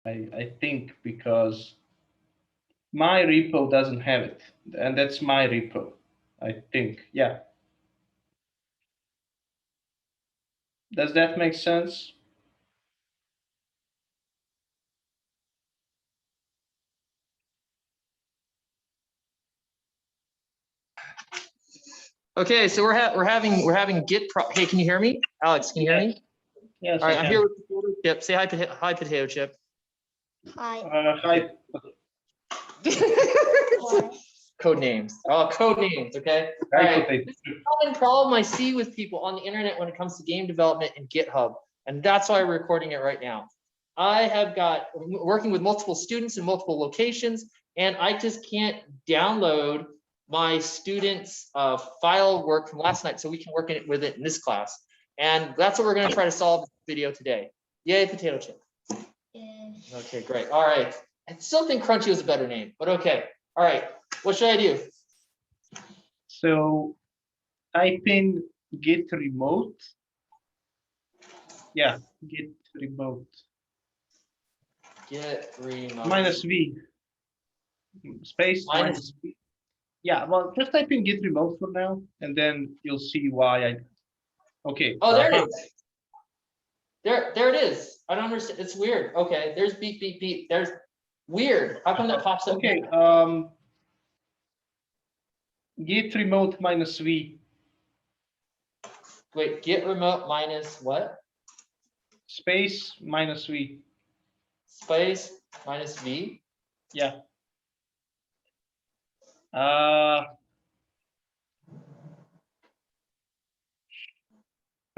I think because my repo doesn't have it, and that's my repo. I think. Yeah. Does that make sense? Okay, so we're having Git. Hey, can you hear me, Alex? Can you hear Yes. me? Yes, All I right, I'm here can. with Potato Chip. Say hi, hi, Potato Chip. Hi. Hi. Code names. Oh, code names. Okay. All Hi, right. potato. This is a common problem I see with people on the internet when it comes to game development and GitHub, and that's why we're recording it right now. I have got working with multiple students in multiple locations, and I just can't download my students' file work from last night, so we can work with it in this class. And that's what we're going to try to solve in this video today. Yay, Potato Chip. Yes. Okay, great. All right. I still think Crunchy was a better name, but okay. All right. What should I do? So type in git remote. Yeah, git remote. Get remote. Minus V. Space minus V. Yeah, well, just type in git remote for now, and then you'll see why I. Okay. Oh, there it is. There it is. I don't understand. It's weird. Okay, there's beep beep beep. There's weird. How come that pops up? Okay. Git remote minus V. Wait, get remote minus what? Space minus V. Space minus V. Yeah.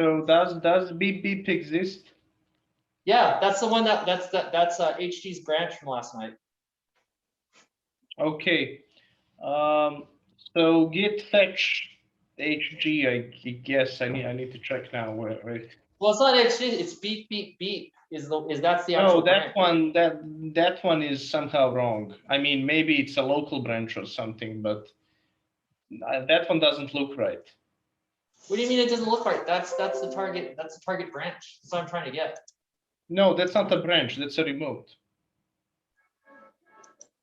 So does beep beep exist? Yeah, that's the one that's HG's branch from last night. Okay. So git fetch HG. I guess I need to check now. Wait. Well, it's not HG. It's beep beep beep. That's the actual No, that branch. one that one is somehow wrong. I mean, maybe it's a local branch or something, but that one doesn't look right. What do you mean it doesn't look right? That's the target. That's the target branch. That's what I'm trying to get. No, that's not a branch. That's a remote.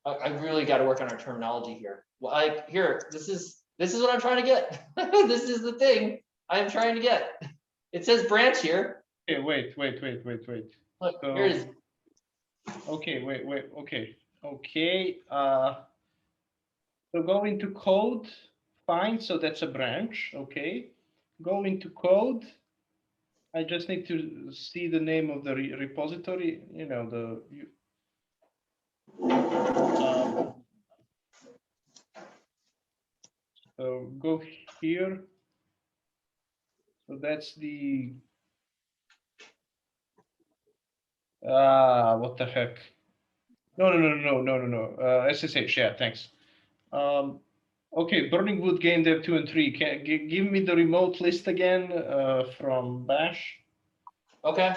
I really got to work on our terminology here. Well, like here, this is what I'm trying to get. This is the thing I'm trying to get. It says branch here. Okay, wait. Look, So, here it is. okay, wait. Okay. So go into code. Fine. So that's a branch. Okay. Go into code. I just need to see the name of the repository. You know the. So go here. So that's the. What the heck? No. SSH. Yeah, thanks. Okay, Burning Wood Game Dev 2 and 3. Can give me the remote list again from Bash? Okay.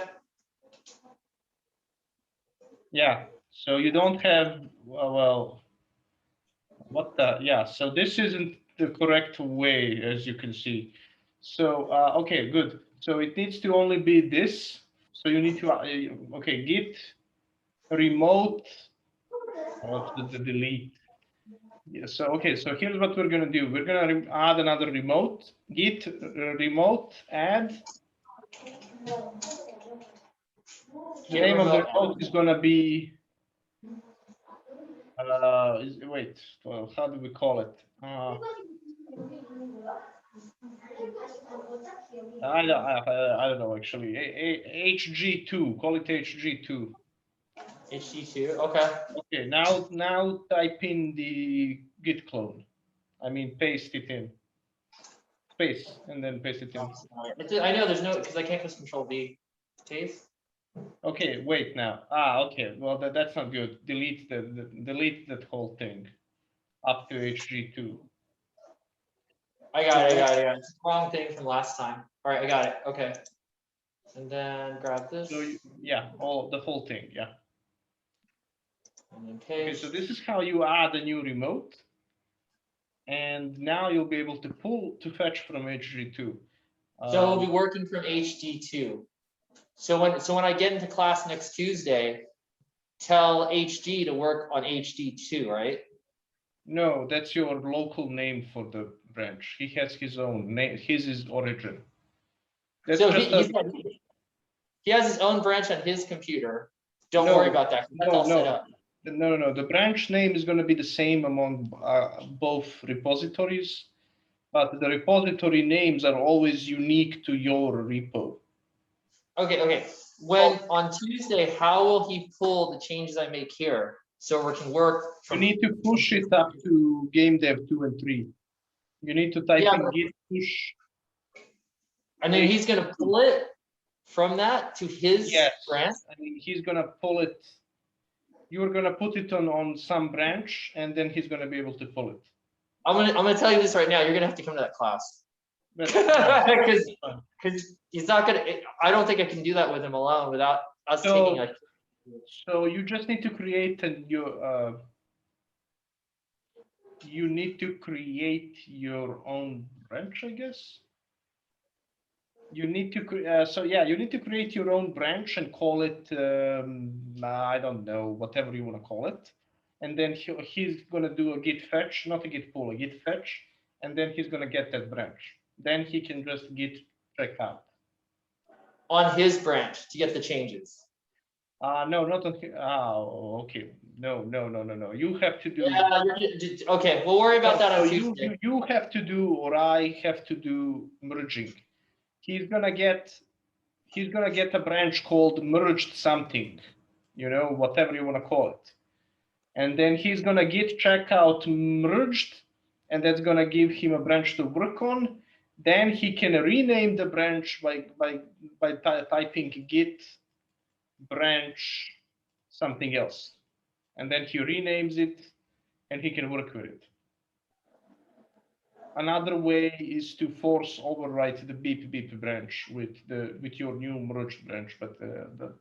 Yeah. So you don't have well. What the? Yeah. So this isn't the correct way, as you can see. So okay, good. So it needs to only be this. So you need to okay, git remote. What's the delete? Yeah, so okay, so here's what we're gonna do. We're gonna add another remote. Git remote add. The name of the remote is gonna be. Wait. Well, how do we call it? I don't know actually. HG2. Call it HG2. HG2. Okay. Okay. Now type in the git clone. I mean, paste it in. Space and then paste it in. I know there's no because I can't press Control V. Paste. Okay, wait now. Okay. Well, that's not good. Delete delete that whole thing up to HG2. I got it. It's the wrong thing from last time. All right, I got it. Okay. And then grab this. So yeah, the whole thing. Yeah. And then paste. Okay, so this is how you add a new remote, and now you'll be able to fetch from HG2. So we'll be working from HG2. So when I get into class next Tuesday, tell HG to work on HD2, right? No, that's your local name for the branch. He has his own name. His is origin. That's So just he has his own branch on his computer. Don't No, worry about that. That's all set up. No. The branch name is going to be the same among both repositories, but the repository names are always unique to your repo. Okay. When on Tuesday, how will he pull the changes I make here so we can work You from? need to push it up to game dev 2 and 3. You need to type Yeah, in but- git push. And then he's gonna pull it from that to his Yes, branch. I mean, he's going to pull it. You're going to put it on some branch, and then he's going to be able to pull it. I'm gonna tell you this right now. You're gonna have to come to that class That's fine. because he's not gonna. I don't think I can do that with him alone without us So- taking a. So you just need to create you need to create your own branch, I guess. You need to you need to create your own branch and call it I don't know, whatever you want to call it. And then he's gonna do a git fetch, not a git pull, a git fetch, and then he's gonna get that branch. Then he can just git check out. On his branch to get the changes. No, not on. Okay. No. You have to do. Yeah, okay, we'll worry about that on So Tuesday. you have to do, or I have to do merging. He's gonna get a branch called merged something, whatever you want to call it. And then he's gonna git checkout merged, and that's gonna give him a branch to work on. Then he can rename the branch by typing git branch something else, and then he renames it and he can work with it. Another way is to force overwrite the beep branch with your new merged branch, but that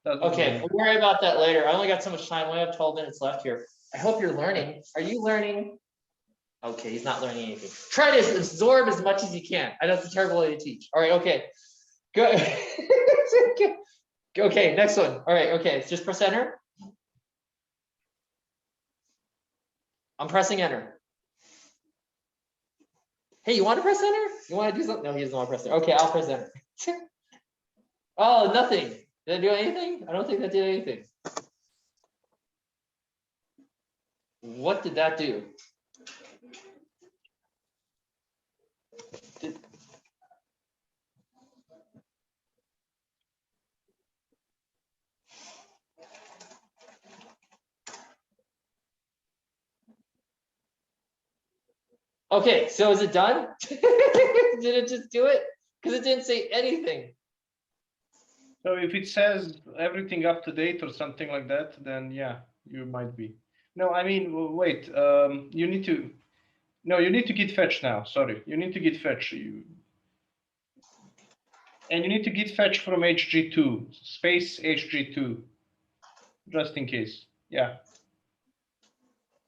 doesn't. Okay, we'll worry about that later. I only got so much time. We have 12 minutes left here. I hope you're learning. Are you learning? Okay, he's not learning anything. Try to absorb as much as you can. I know it's a terrible way to teach. All right, okay. Good. Okay, next one. All right, okay, just press enter. I'm pressing enter. Hey, you want to press enter? You want to do something? No, he doesn't want to press enter. Okay, I'll press enter. Oh, nothing. Did I do anything? I don't think that did anything. What did that do? Okay, so is it done? Did it just do it? Because it didn't say anything. So if it says everything up to date or something like that, then yeah, you might be. No, I mean, wait. You need to. No, you need to git fetch now. Sorry, you need to git fetch. And you need to git fetch from HG2 space HG2, just in case. Yeah.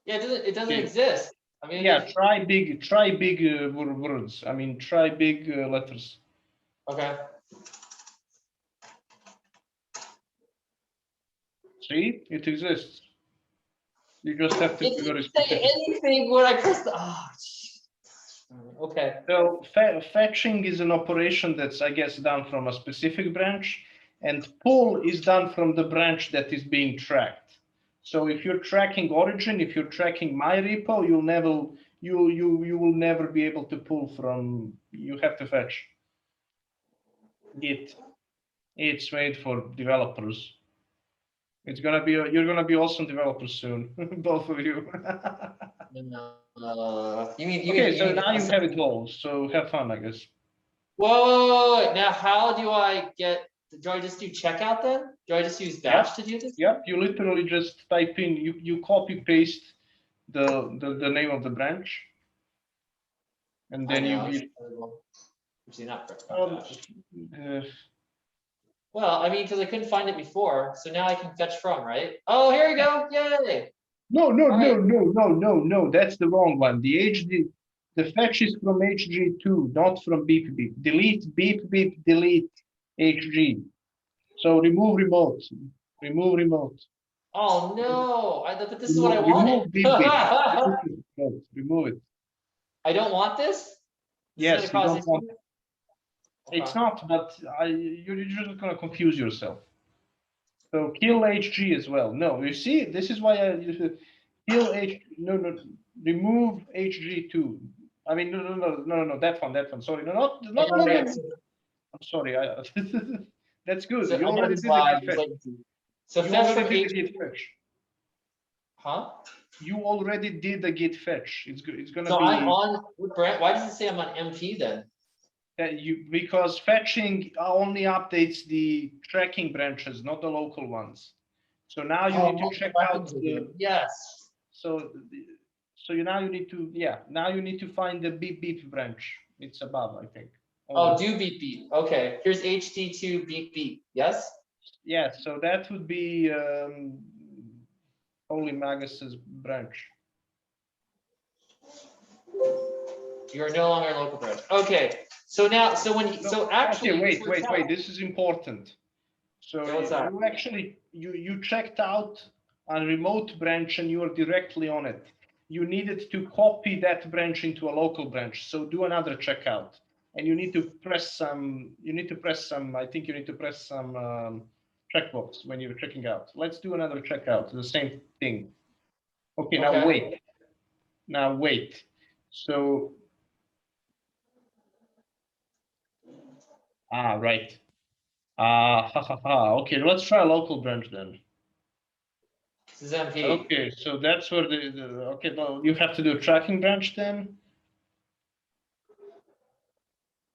Yeah, it doesn't Okay. exist. I mean, Yeah. Try big words. I mean, try big letters. Okay. See, it exists. You just have to It be very didn't say specific. anything when I pressed the. Oh, okay. So fetching is an operation that's, I guess, done from a specific branch, and pull is done from the branch that is being tracked. So if you're tracking origin, if you're tracking my repo, you will never be able to pull from. You have to fetch. It's made for developers. You're gonna be awesome developers soon, both of you. Okay, so now you have it all. So have fun, I guess. Whoa, now how do I get? Do I just do checkout then? Do I just use bash to do this? Yep, you literally just type in, you copy paste the name of the branch, and then Well, I mean, because I couldn't find it before, so now I can fetch from, right? Oh, here we go! Yay! No. That's the wrong one. The fetch is from HG2, not from beep. Delete beep, delete HG. So remove remote. Oh, no, but this is what I wanted. Remove beep beep. Remove it. I don't want this? This is Yes, gonna you cause don't issue? want. It's Okay. not, but you're just gonna confuse yourself. So kill HG as well. No, you see, this is why I kill H. No, remove HG2. I mean, no, that one. Sorry, no. Okay, I'm sorry. That's good. so You I know already this did the lag, git there's fetch. latency. So You fetch from already did the H, git fetch. huh? You already did the git fetch. It's good. It's gonna So I'm be on, Brent, why does it say I'm on MP then? that because fetching only updates the tracking branches, not the local ones. So now you need to check out the. Yes. So now you need to now you need to find the beep beep branch. It's above, I think. Oh, do beep beep. Okay, here's HD2 beep beep. Yes? Yeah, so that would be Holy Magus's branch. You are no longer in local branch. Okay, so now, actually. Okay, wait. This is important. So Yeah, what's that? you actually you checked out a remote branch and you are directly on it. You needed to copy that branch into a local branch. So do another checkout, and you need to press some. I think you need to press some checkbox when you're checking out. Let's do another checkout. The same thing. Okay, now Okay. wait. Now wait. So right. Okay, let's try a local branch then. This is MP. Okay, so that's where okay, well, you have to do a tracking branch then.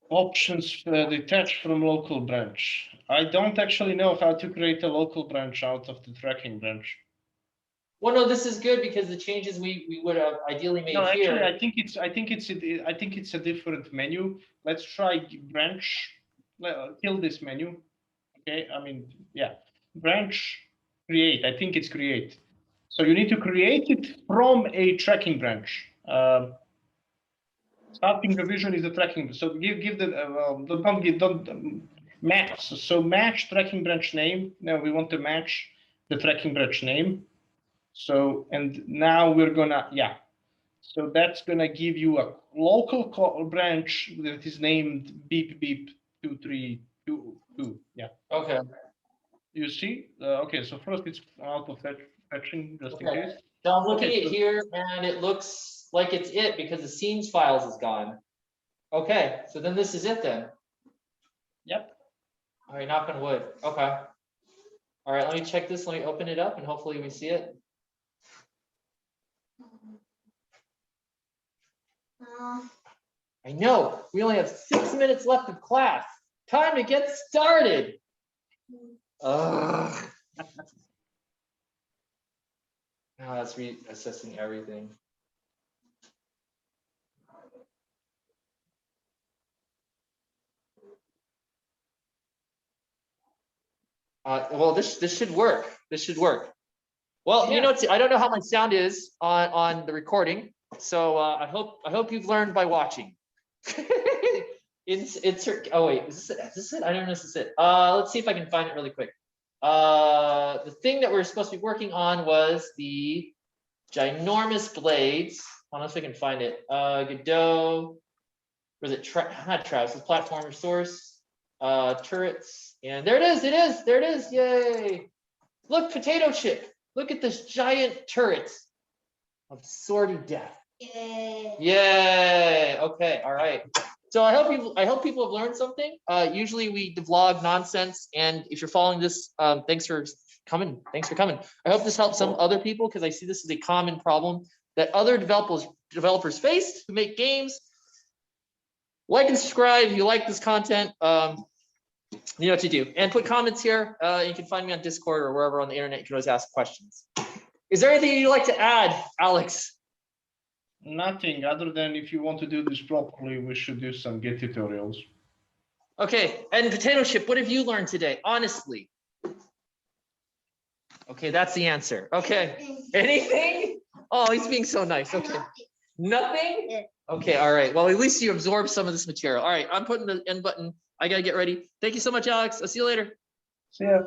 Options detach from local branch. I don't actually know how to create a local branch out of the tracking branch. Well, no, this is good because the changes we would have ideally made No, actually, here. I think it's a different menu. Let's try branch. Kill this menu. Okay, I mean, yeah, branch create. I think it's create. So you need to create it from a tracking branch. Starting revision is the tracking. So give the don't match. So match tracking branch name. Now we want to match the tracking branch name. So and now we're gonna So that's gonna give you a local branch that is named beep beep 2322. Yeah. Okay. You see? Okay. So first it's out of fetching just in case. So I'm looking Okay, at here and it looks like it's it because the scenes files is gone. Okay, so then this is it then. Yep. All right, knock on wood. Okay. All right, let me check this. Let me open it up and hopefully we see it. I know, we only have 6 minutes left of class. Time to get started. Ugh. Now that's reassessing everything. Well, this should work. This should work. Well, you know, I don't know how my sound is on the recording, so I hope you've learned by watching. Insert. Oh wait, is this it? I don't know if this is it. Let's see if I can find it really quick. The thing that we're supposed to be working on was the ginormous blades. I don't know if I can find it. Godot. Was it not Travis? It's platformer source. Turrets. And there it is. There it is. Yay! Look, potato chip. Look at this giant turret of sordid death. Yay! Okay. All right. So I hope people have learned something. Usually we vlog nonsense, and if you're following this, thanks for coming. I hope this helps some other people because I see this as a common problem that other developers face who make games. Like and subscribe if you like this content. You know what to do, and put comments here. You can find me on Discord or wherever on the internet. You can always ask questions. Is there anything you'd like to add, Alex? Nothing other than if you want to do this properly, we should do some Git tutorials. Okay, and potato chip, what have you learned today? Honestly. Okay, that's the answer. Okay. Anything? Oh, he's being so nice. Okay. Nothing? Okay, all right. Well, at least you absorbed some of this material. All right, I'm putting the end button. I gotta get ready. Thank you so much, Alex. I'll see you later. See ya.